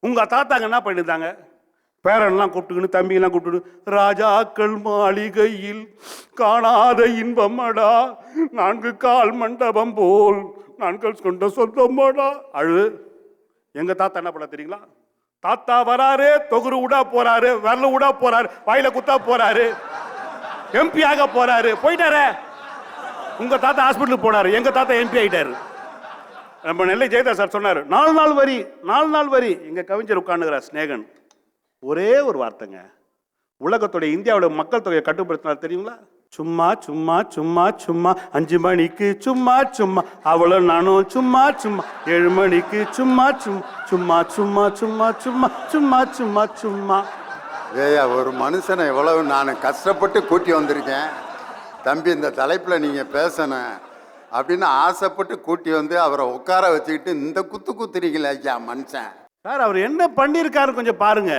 உங்க தாத்தாங்க என்ன பண்ணியிருந்தாங்க? பேரன்லாம் கூப்பிட்டுக்கின்னு தம்பியெல்லாம் கூப்பிட்டு, ராஜாக்கள் மாளிகையில் காணாத இன்பமடா, 4 கால் மண்டபம் போல் நான்கள் கொண்ட சொந்தமடா. அழு. எங்க தாத்தா என்ன பண்ண தெரியுங்களா? தாத்தா வராரு, தொகுறு விடா போறாரு, வரல விடா போறாரு, வாயில குத்தா போறாரு, எம்பி ஆக போறாரு, போயிட்டாரு. உங்க தாத்தா ஹாஸ்பிட்டலுக்கு போனாரு, எங்க தாத்தா எம்பி ஆயிட்டாரு. நம்ம நெல்லை ஜெயதா சார் சொன்னாரு, 4 நாள் வரி 4 நாள் வரி. எங்க கவிஞர் உட்கார்ந்துகிறார் ஸ்நேகன். ஒரே ஒரு வார்த்தைங்க, உலகத்துடைய இந்தியாவோட மக்கள் தொகையை கட்டுப்படுத்தினார் தெரியுங்களா? சும்மா சும்மா சும்மா சும்மா 5 மணிக்கு சும்மா சும்மா அவளும் நானும் சும்மா சும்மா 7 மணிக்கு சும்மா சும்மா சும்மா சும்மா சும்மா சும்மா சும்மா சும்மா. ஏயா, ஒரு மனுஷனை எவ்வளவு நான் கஷ்டப்பட்டு கூட்டி வந்திருக்கேன் தம்பி, இந்த தலைப்பில் நீங்கள் பேசணும் அப்படின்னு ஆசைப்பட்டு கூட்டி வந்து அவரை உட்கார வச்சுக்கிட்டு இந்த குத்து குத்துறீங்களே ஐயா மனுஷன். சார் அவர் என்ன பண்ணியிருக்காரு கொஞ்சம் பாருங்க.